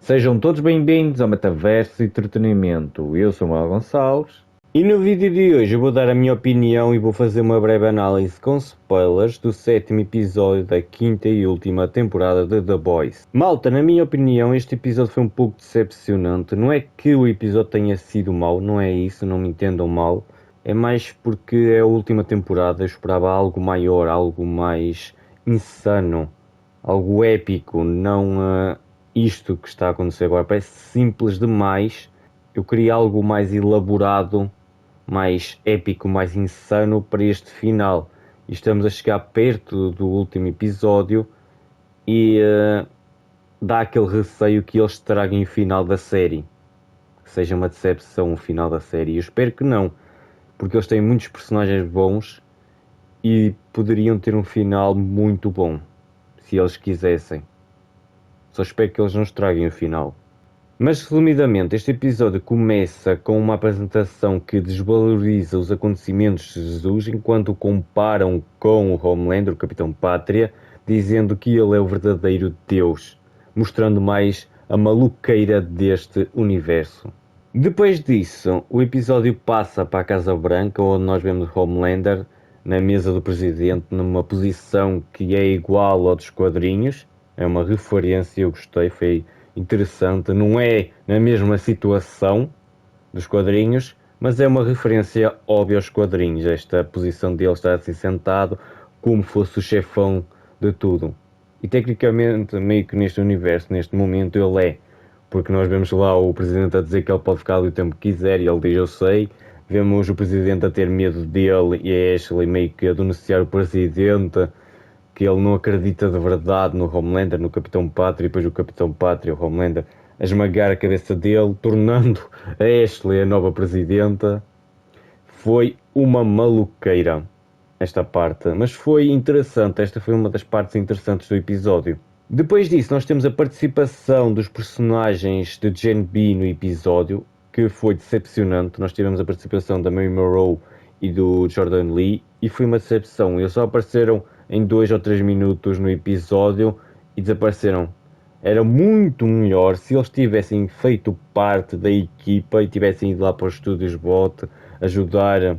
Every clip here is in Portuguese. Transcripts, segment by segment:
Sejam todos bem-vindos ao Metaverso e Entretenimento. Eu sou o Manuel Gonçalves e no vídeo de hoje eu vou dar a minha opinião e vou fazer uma breve análise com spoilers do sétimo episódio da quinta e última temporada de The Boys. Malta, na minha opinião este episódio foi um pouco decepcionante. Não é que o episódio tenha sido mau, não é isso, não me entendam mal. É mais porque é a última temporada, eu esperava algo maior, algo mais insano, algo épico, não isto que está a acontecer agora. Parece simples demais. Eu queria algo mais elaborado, mais épico, mais insano para este final. E estamos a chegar perto do último episódio e dá aquele receio que eles estraguem o final da série. Que seja uma decepção o final da série. Eu espero que não, porque eles têm muitos personagens bons e poderiam ter um final muito bom, se eles quisessem. Só espero que eles não estraguem o final. Mas resumidamente, este episódio começa com uma apresentação que desvaloriza os acontecimentos de Jesus enquanto o comparam com o Homelander, o Capitão Pátria, dizendo que ele é o verdadeiro Deus, mostrando mais a maluqueira deste universo. Depois disso, o episódio passa para a Casa Branca, onde nós vemos Homelander na mesa do presidente, numa posição que é igual ao dos quadrinhos. É uma referência, eu gostei, foi interessante. Não é na mesma situação dos quadrinhos, mas é uma referência óbvia aos quadrinhos. Esta posição dele estar assim sentado, como fosse o chefão de tudo. E tecnicamente, meio que neste universo, neste momento, ele é. Porque nós vemos lá o presidente a dizer que ele pode ficar ali o tempo que quiser e ele diz eu sei. Vemos o presidente a ter medo dele e a Ashley meio que a denunciar o presidente, que ele não acredita de verdade no Homelander, no Capitão Pátria, e depois o Capitão Pátria, o Homelander, a esmagar a cabeça dele, tornando a Ashley a nova presidenta. Foi uma maluqueira esta parte, mas foi interessante, esta foi uma das partes interessantes do episódio. Depois disso, nós temos a participação dos personagens de Gen B no episódio, que foi decepcionante. Nós tivemos a participação da Mary Monroe e do Jordan Lee, e foi uma decepção. Eles só apareceram em 2 ou 3 minutos no episódio e desapareceram. Era muito melhor se eles tivessem feito parte da equipa e tivessem ido lá para os estúdios BOT ajudar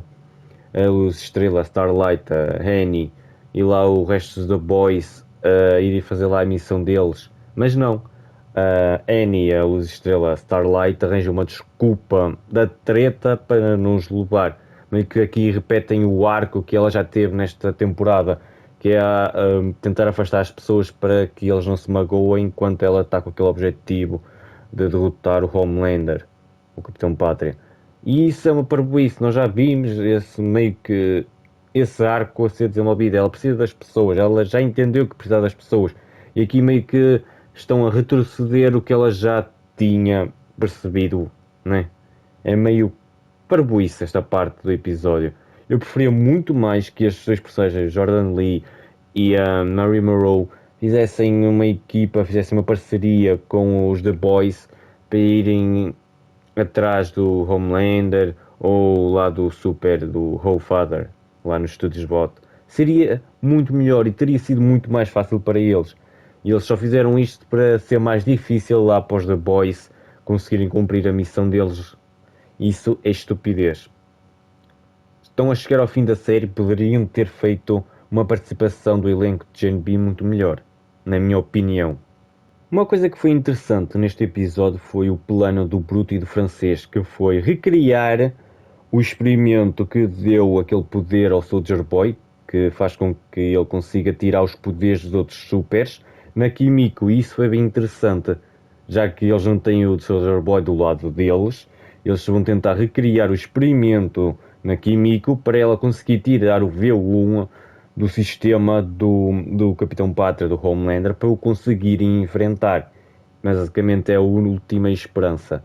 a Luz Estrela, a Starlight, a Annie e lá o resto dos The Boys a irem fazer lá a missão deles. Mas não. A Annie, a Luz Estrela, a Starlight arranjam uma desculpa da treta para nos levar. Meio que aqui repetem o arco que ela já teve nesta temporada, que é tentar afastar as pessoas para que eles não se magoem enquanto ela está com aquele objetivo de derrotar o Homelander, o Capitão Pátria. E isso é uma parvoíce, nós já vimos esse meio que esse arco a ser desenvolvido. Ela precisa das pessoas, ela já entendeu que precisa das pessoas. E aqui meio que estão a retroceder o que ela já tinha percebido, né? É meio parvoíce esta parte do episódio. Eu preferia muito mais que estes dois personagens, Jordan Lee e a Mary Monroe, fizessem uma equipa, fizessem uma parceria com os The Boys para irem atrás do Homelander ou lá do Super, do Wholefather, lá nos estúdios BOT. Seria muito melhor e teria sido muito mais fácil para eles. E eles só fizeram isto para ser mais difícil lá para os The Boys conseguirem cumprir a missão deles. Isso é estupidez. Estão a chegar ao fim da série, poderiam ter feito uma participação do elenco de Gen B muito melhor, na minha opinião. Uma coisa que foi interessante neste episódio foi o plano do Bruto e do Francês, que foi recriar o experimento que deu aquele poder ao Soldier Boy, que faz com que ele consiga tirar os poderes dos outros supers, na Kimiko. E isso foi bem interessante, já que eles não têm o Soldier Boy do lado deles, eles vão tentar recriar o experimento na Kimiko para ela conseguir tirar o V1 do sistema do Capitão Pátria, do Homelander, para o conseguirem enfrentar. Mas basicamente é a última esperança.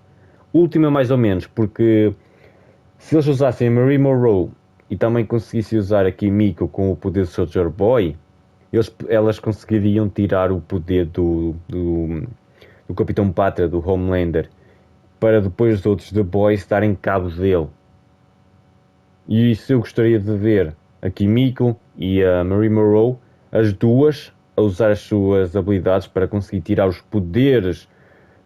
Última mais ou menos, porque se eles usassem a Marie Monroe e também conseguissem usar a Kimiko com o poder do Soldier Boy, elas conseguiriam tirar o poder do Capitão Pátria, do Homelander, para depois os outros The Boys darem cabo dele. E isso eu gostaria de ver. A Kimiko e a Marie Monroe, as duas, a usar as suas habilidades para conseguir tirar os poderes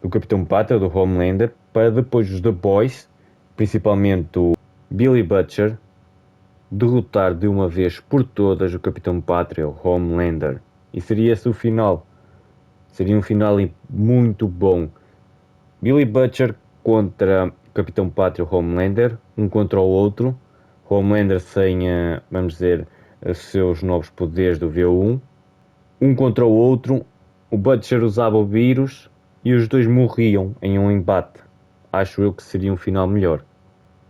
do Capitão Pátria, do Homelander, para depois os The Boys, principalmente o Billy Butcher, derrotar de uma vez por todas o Capitão Pátria, o Homelander. E seria esse o final. Seria um final muito bom. Billy Butcher contra o Capitão Pátria, o Homelander, um contra o outro. Homelander sem, vamos dizer, os seus novos poderes do V1. Um contra o outro. O Butcher usava o vírus e os dois morriam em um embate. Acho eu que seria um final melhor.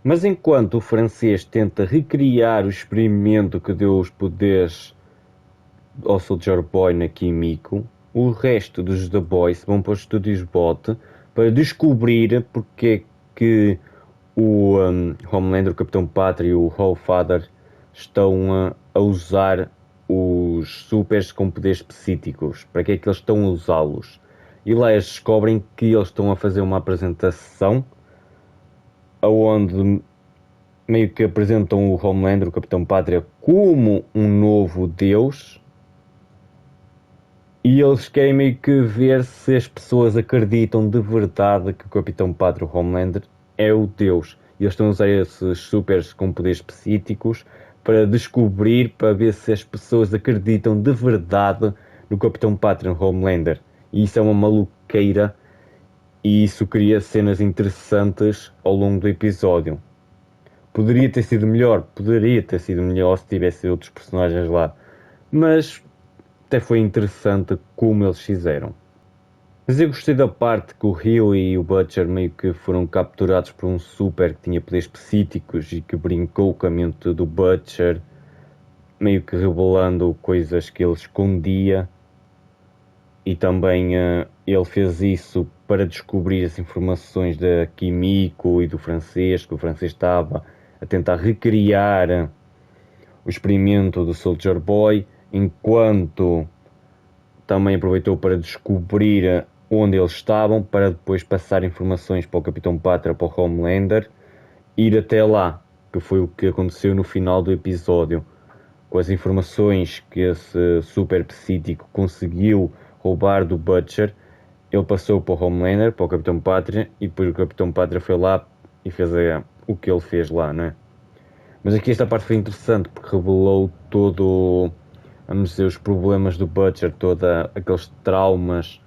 Mas enquanto o francês tenta recriar o experimento que deu os poderes ao Soldier Boy na Kimiko, o resto dos The Boys vão para os estúdios BOT para descobrir porque é que o Homelander, o Capitão Pátria e o Allfather estão a usar os supers com poderes psíquicos. Para que é que eles estão a usá-los? E lá eles descobrem que eles estão a fazer uma apresentação onde meio que apresentam o Homelander, o Capitão Pátria, como um novo deus. E eles querem meio que ver se as pessoas acreditam de verdade que o Capitão Pátria, o Homelander, é o deus. E eles estão a usar esses supers com poderes psíquicos para descobrir, para ver se as pessoas acreditam de verdade no Capitão Pátria, o Homelander. E isso é uma maluqueira. E isso cria cenas interessantes ao longo do episódio. Poderia ter sido melhor se tivesse outros personagens lá. Mas até foi interessante como eles fizeram. Mas eu gostei da parte que o Rio e o Butcher meio que foram capturados por um super que tinha poderes psíquicos e que brincou com a mente do Butcher, meio que revelando coisas que ele escondia. E também ele fez isso para descobrir as informações da Kimiko e do francês, que o francês estava a tentar recriar o experimento do Soldier Boy, enquanto também aproveitou para descobrir onde eles estavam, para depois passar informações para o Capitão Pátria, para o Homelander, ir até lá, que foi o que aconteceu no final do episódio. Com as informações que esse super psíquico conseguiu roubar do Butcher, ele passou para o Homelander, para o Capitão Pátria, e depois o Capitão Pátria foi lá e fez o que ele fez lá, não é? Mas aqui esta parte foi interessante porque revelou todo, vamos dizer, os problemas do Butcher, todos aqueles traumas.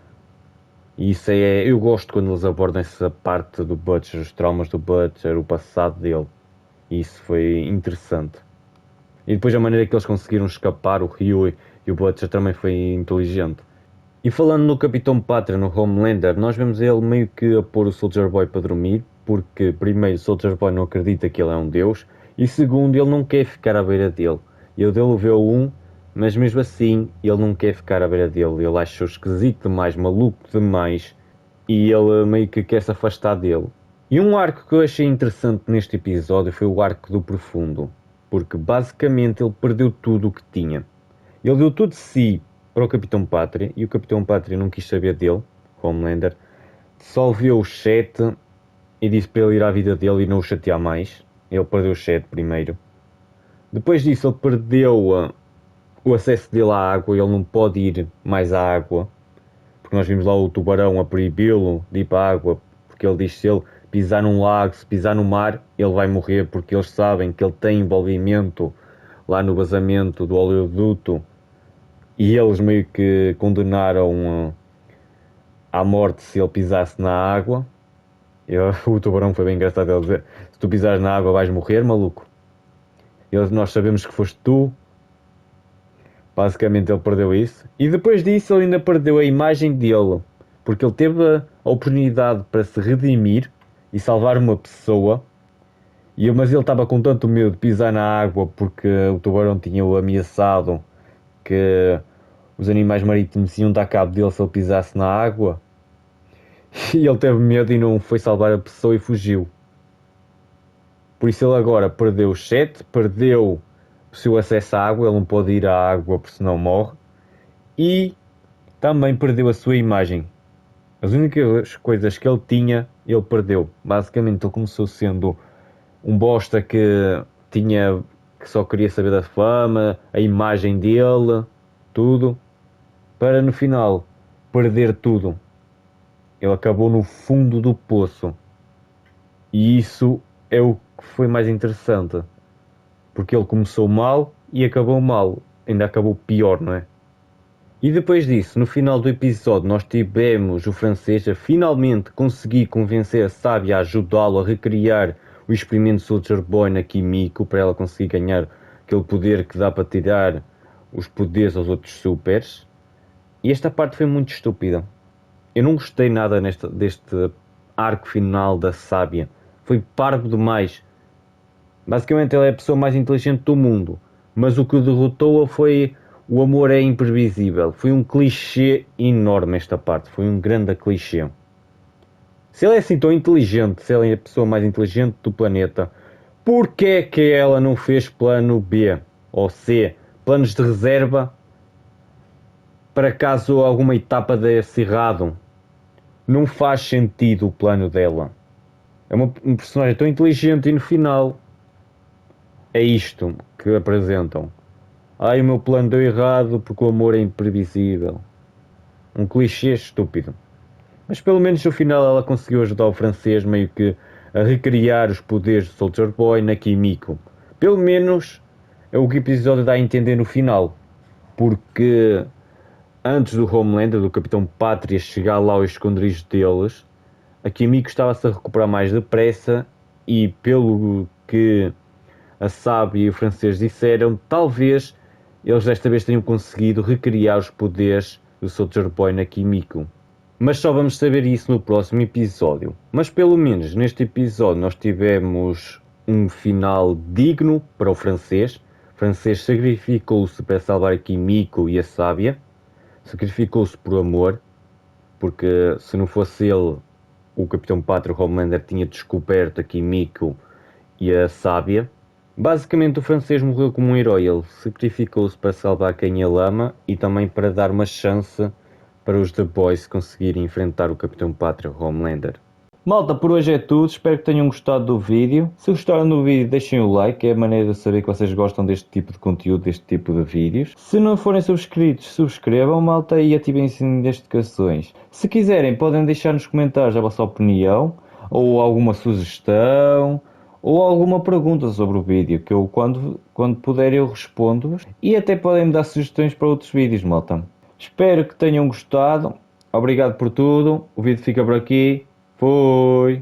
E isso eu gosto quando eles abordam essa parte do Butcher, os traumas do Butcher, o passado dele. E isso foi interessante. E depois a maneira que eles conseguiram escapar, o Rio e o Butcher, também foi inteligente. E falando no Capitão Pátria, no Homelander, nós vemos ele meio que a pôr o Soldier Boy para dormir, porque primeiro o Soldier Boy não acredita que ele é um deus, e segundo ele não quer ficar à beira dele. Ele dele vê um, mas mesmo assim ele não quer ficar à beira dele, ele acha-o esquisito demais, maluco demais, e ele meio que quer se afastar dele. E um arco que eu achei interessante neste episódio foi o arco do Profundo, porque basicamente ele perdeu tudo o que tinha. Ele deu tudo de si para o Capitão Pátria e o Capitão Pátria não quis saber dele, Homelander, dissolveu o chat e disse para ele ir à vida dele e não o chatear mais. Ele perdeu o chat primeiro. Depois disso ele perdeu o acesso dele à água, ele não pode ir mais à água, porque nós vimos lá o tubarão a proibi-lo de ir para a água, porque ele diz que se ele pisar num lago, se pisar no mar, ele vai morrer, porque eles sabem que ele tem envolvimento lá no vazamento do oleoduto, e eles meio que condenaram à morte se ele pisasse na água. O tubarão foi bem engraçado ele dizer: se tu pisares na água vais morrer, maluco. Nós sabemos que foste tu. Basicamente ele perdeu isso. E depois disso ele ainda perdeu a imagem dele, porque ele teve a oportunidade para se redimir e salvar uma pessoa, mas ele estava com tanto medo de pisar na água porque o tubarão tinha-o ameaçado que os animais marítimos iam dar cabo dele se ele pisasse na água. E ele teve medo e não foi salvar a pessoa e fugiu. Por isso ele agora perdeu o chat, perdeu o seu acesso à água, ele não pode ir à água porque senão morre. E também perdeu a sua imagem. As únicas coisas que ele tinha, ele perdeu. Basicamente ele começou sendo um bosta que só queria saber da fama, a imagem dele, tudo, para no final perder tudo. Ele acabou no fundo do poço. E isso é o que foi mais interessante. Porque ele começou mal e acabou mal. Ainda acabou pior, não é? E depois disso, no final do episódio, nós tivemos o francês a finalmente conseguir convencer a Sábia a ajudá-lo a recriar o experimento Soldier Boy na Kimiko para ela conseguir ganhar aquele poder que dá para tirar os poderes aos outros supers. E esta parte foi muito estúpida. Eu não gostei nada deste arco final da Sábia. Foi parvo demais. Basicamente, ela é a pessoa mais inteligente do mundo. Mas o que o derrotou foi o amor é imprevisível. Foi um clichê enorme esta parte. Foi um grande clichê. Se ela é assim tão inteligente, se ela é a pessoa mais inteligente do planeta, porquê é que ela não fez plano B ou C? Planos de reserva para caso alguma etapa desse errado. Não faz sentido o plano dela. É um personagem tão inteligente e no final é isto que apresentam. Ai, o meu plano deu errado porque o amor é imprevisível. Um clichê estúpido. Mas pelo menos no final ela conseguiu ajudar o francês meio que a recriar os poderes do Soldier Boy na Kimiko. Pelo menos é o que o episódio dá a entender no final. Porque antes do Homelander, do Capitão Pátria, chegar lá ao esconderijo deles, a Kimiko estava-se a recuperar mais depressa e pelo que a Sábia e o francês disseram, talvez eles desta vez tenham conseguido recriar os poderes do Soldier Boy na Kimiko. Mas só vamos saber isso no próximo episódio. Mas pelo menos neste episódio nós tivemos um final digno para o francês. O francês sacrificou-se para salvar a Kimiko e a Sábia. Sacrificou-se por amor. Porque se não fosse ele, o Capitão Pátria Homelander tinha descoberto a Kimiko e a Sábia. Basicamente o francês morreu como um herói. Ele sacrificou-se para salvar quem ele ama e também para dar uma chance para os The Boys conseguirem enfrentar o Capitão Pátria Homelander. Malta, por hoje é tudo. Espero que tenham gostado do vídeo. Se gostaram do vídeo, deixem o like. É a maneira de saber que vocês gostam deste tipo de conteúdo, deste tipo de vídeos. Se não forem subscritos, subscrevam, malta, e ativem o sininho das notificações. Se quiserem, podem deixar nos comentários a vossa opinião, ou alguma sugestão, ou alguma pergunta sobre o vídeo, que eu, quando puder, eu respondo-vos. E até podem me dar sugestões para outros vídeos, malta. Espero que tenham gostado. Obrigado por tudo. O vídeo fica por aqui. Fui!